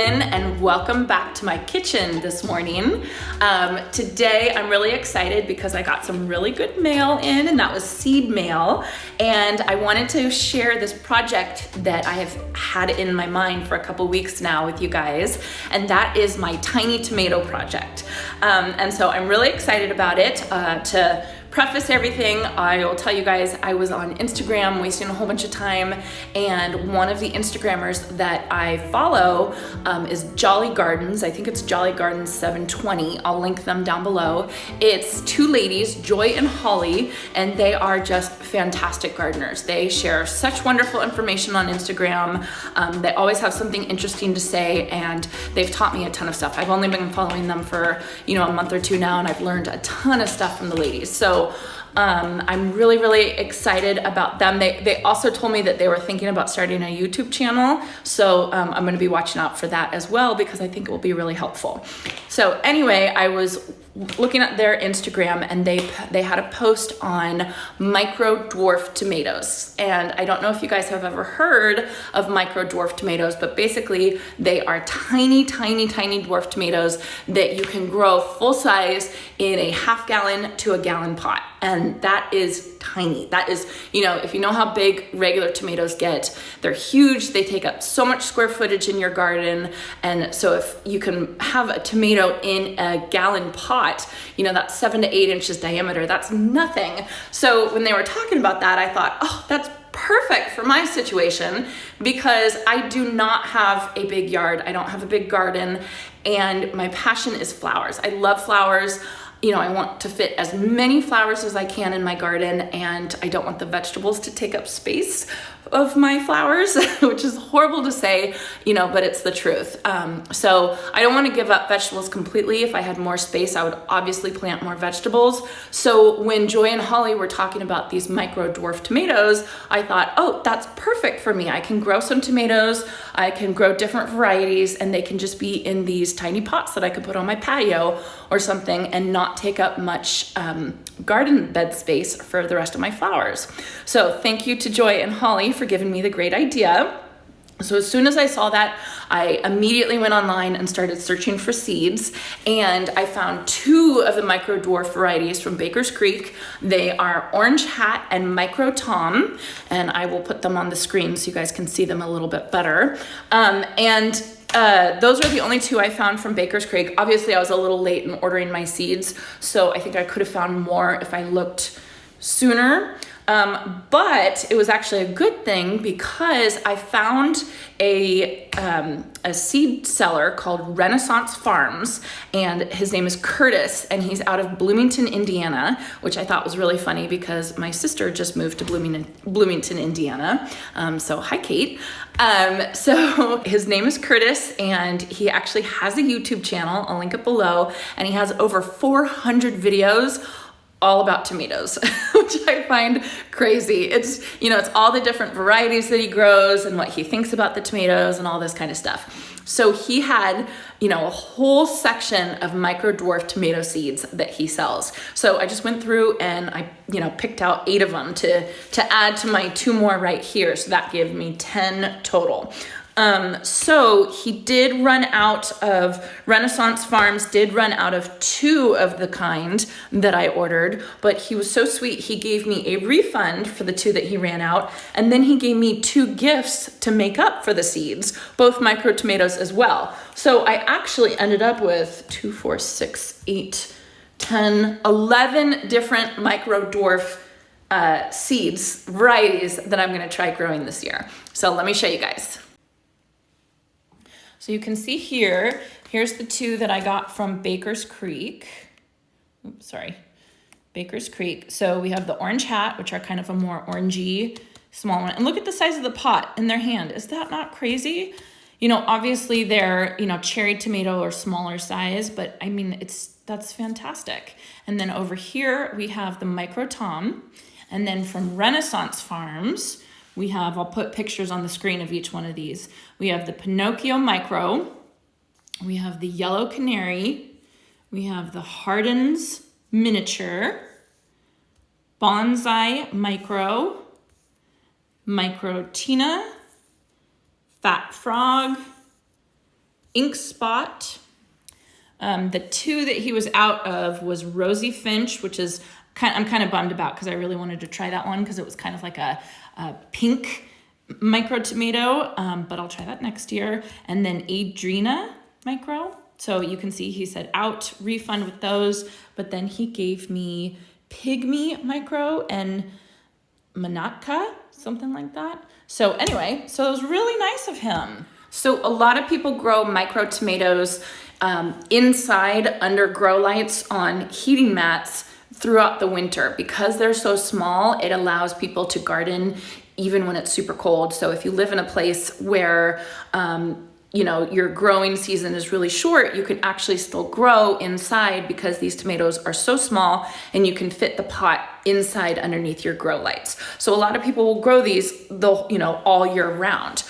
everyone, and welcome back to my kitchen this morning. Today I'm really excited because I got some really good mail in, and that was seed mail, and I wanted to share this project that I have had in my mind for a couple weeks now with you guys, and that is my tiny tomato project. And so I'm really excited about it. To preface everything, I will tell you guys I was on Instagram wasting a whole bunch of time, and one of the Instagrammers that I follow is Jolly Gardens. I think it's Jolly Gardens 720. I'll link them down below. It's two ladies, Joy and Holly, and they are just fantastic gardeners. They share such wonderful information on Instagram. They always have something interesting to say, and they've taught me a ton of stuff. I've only been following them for a month or two now, and I've learned a ton of stuff from the ladies. So I'm really excited about them. They also told me that they were thinking about starting a YouTube channel. So I'm going to be watching out for that as well, because I think it will be really helpful. So anyway, I was looking at their Instagram, and they had a post on micro dwarf tomatoes. And I don't know if you guys have ever heard of micro dwarf tomatoes, but basically they are tiny dwarf tomatoes that you can grow full size in a half gallon to a gallon pot. And that is tiny. That is, if you know how big regular tomatoes get, they're huge. They take up so much square footage in your garden. And so if you can have a tomato in a gallon pot, that's 7 to 8 inches diameter, that's nothing. So when they were talking about that, I thought, oh, that's perfect for my situation, because I do not have a big yard. I don't have a big garden, and my passion is flowers. I love flowers. I want to fit as many flowers as I can in my garden, and I don't want the vegetables to take up space of my flowers, which is horrible to say, but it's the truth. So I don't want to give up vegetables completely. If I had more space, I would obviously plant more vegetables. So when Joy and Holly were talking about these micro dwarf tomatoes, I thought, oh, that's perfect for me. I can grow some tomatoes, I can grow different varieties, and they can just be in these tiny pots that I could put on my patio or something and not take up much garden bed space for the rest of my flowers. So thank you to Joy and Holly for giving me the great idea. So as soon as I saw that, I immediately went online and started searching for seeds, and I found two of the micro dwarf varieties from Baker's Creek. They are Orange Hat and Micro Tom, and I will put them on the screen so you guys can see them a little bit better. Those are the only two I found from Baker's Creek. Obviously, I was a little late in ordering my seeds, so I think I could have found more if I looked sooner. But it was actually a good thing, because I found a seed seller called Renaissance Farms, and his name is Curtis, and he's out of Bloomington, Indiana, which I thought was really funny because my sister just moved to Bloomington, Indiana. So hi, Kate. So his name is Curtis, and he actually has a YouTube channel. I'll link it below, and he has over 400 videos all about tomatoes, which I find crazy. It's all the different varieties that he grows and what he thinks about the tomatoes and all this kind of stuff. So he had, a whole section of micro dwarf tomato seeds that he sells. So I just went through and I, picked out 8 of them to add to my 2 more right here. So that gave me 10 total. So he did run out of, Renaissance Farms did run out of 2 of the kind that I ordered, but he was so sweet. He gave me a refund for the 2 that he ran out, and then he gave me 2 gifts to make up for the seeds, both micro tomatoes as well. So I actually ended up with 2, 4, 6, 8, 10, 11 different micro dwarf seeds, varieties that I'm going to try growing this year. So let me show you guys. So you can see here's the 2 that I got from Baker's Creek. Oops, sorry, Baker's Creek. So we have the Orange Hat, which are kind of a more orangey, small one. And look at the size of the pot in their hand. Is that not crazy? Obviously they're, cherry tomato or smaller size, but I mean, that's fantastic. And then over here we have the Micro Tom. And then from Renaissance Farms, we have, I'll put pictures on the screen of each one of these. We have the Pinocchio Micro, we have the Yellow Canary, we have the Hardens Miniature, Bonsai Micro, Micro Tina, Fat Frog, Ink Spot. The two that he was out of was Rosy Finch, which is I'm kind of bummed about because I really wanted to try that one because it was kind of like a pink micro tomato, but I'll try that next year. And then Adrena micro. So you can see he said out, refund with those, but then he gave me Pygmy micro and Manatka, something like that. So anyway, so it was really nice of him. So a lot of people grow micro tomatoes inside under grow lights on heating mats throughout the winter. Because they're so small, it allows people to garden even when it's super cold. So if you live in a place where your growing season is really short, you can actually still grow inside because these tomatoes are so small and you can fit the pot inside underneath your grow lights. So a lot of people will grow these all year round.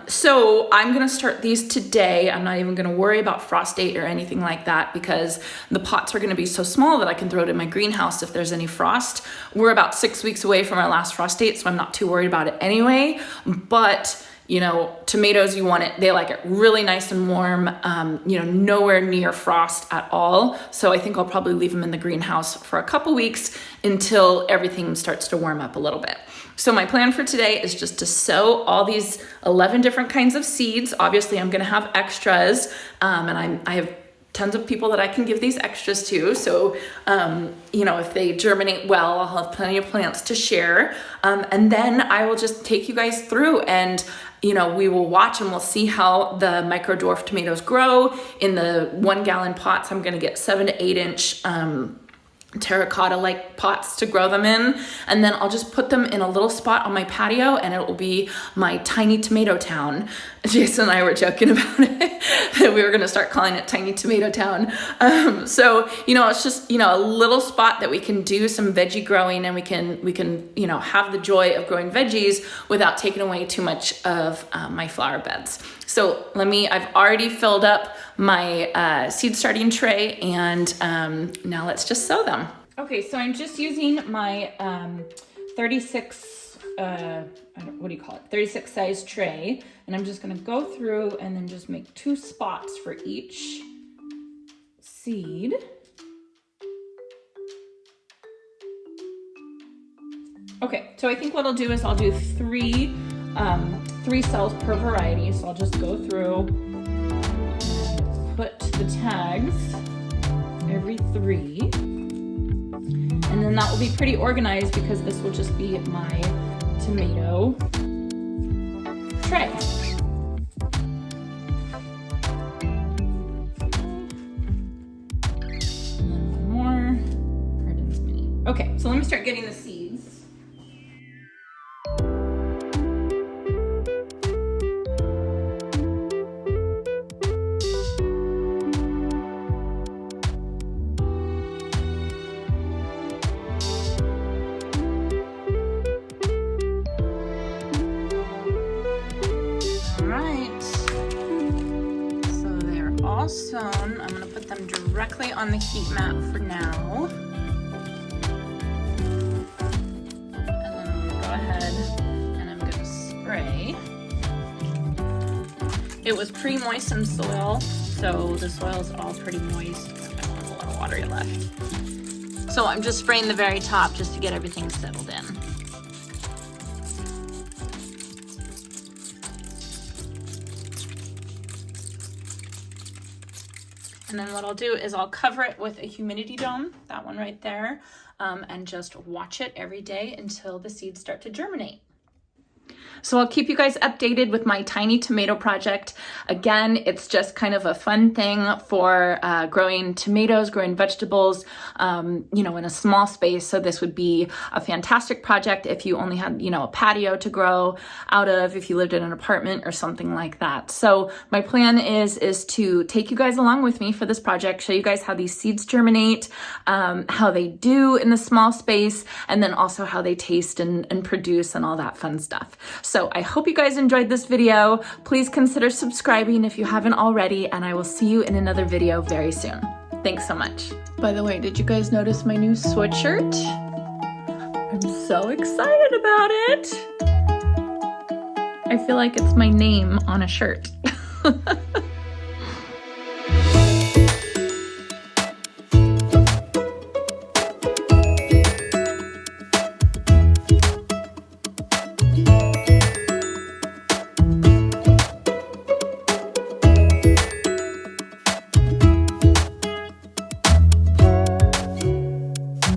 So I'm gonna start these today. I'm not even gonna worry about frost date or anything like that because the pots are gonna be so small that I can throw it in my greenhouse if there's any frost. We're about 6 weeks away from our last frost date, so I'm not too worried about it anyway. But tomatoes, they like it really nice and warm, nowhere near frost at all. So I think I'll probably leave them in the greenhouse for a couple weeks until everything starts to warm up a little bit. So my plan for today is just to sow all these 11 different kinds of seeds. Obviously I'm gonna have extras, and I have tons of people that I can give these extras to. So, if they germinate well, I'll have plenty of plants to share. And then I will just take you guys through and we will watch and we'll see how the micro dwarf tomatoes grow. In the 1 gallon pots, I'm gonna get 7 to 8 inch terracotta like pots to grow them in, and then I'll just put them in a little spot on my patio and it will be my tiny tomato town. Jason and I were joking about it that we were gonna start calling it Tiny Tomato Town. So it's just a little spot that we can do some veggie growing, and we can have the joy of growing veggies without taking away too much of my flower beds. So I've already filled up my seed starting tray, and now let's just sow them. Okay, so I'm just using my 36 36 size tray, and I'm just gonna go through and then just make 2 spots for each seed. Okay, so I think what I'll do is I'll do 3 cells per variety. So I'll just go through, put the tags every 3, and then that will be pretty organized because this will just be my tomato tray. And then one more, Hardin's Mini. Okay, so let me start getting the seeds. Sewn. I'm going to put them directly on the heat mat for now. And then I'm going to go ahead and I'm going to spray. It was pre-moistened soil, so the soil is all pretty moist. I don't have a lot of water left. So I'm just spraying the very top just to get everything settled in. And then what I'll do is I'll cover it with a humidity dome, that one right there, and just watch it every day until the seeds start to germinate. So I'll keep you guys updated with my tiny tomato project. Again, it's just kind of a fun thing for growing tomatoes, growing vegetables, in a small space. So this would be a fantastic project if you only had, a patio to grow out of, if you lived in an apartment or something like that. So my plan is to take you guys along with me for this project, show you guys how these seeds germinate, how they do in the small space, and then also how they taste and produce and all that fun stuff. So I hope you guys enjoyed this video. Please consider subscribing if you haven't already, and I will see you in another video very soon. Thanks so much. By the way, did you guys notice my new sweatshirt? I'm so excited about it. I feel like it's my name on a shirt.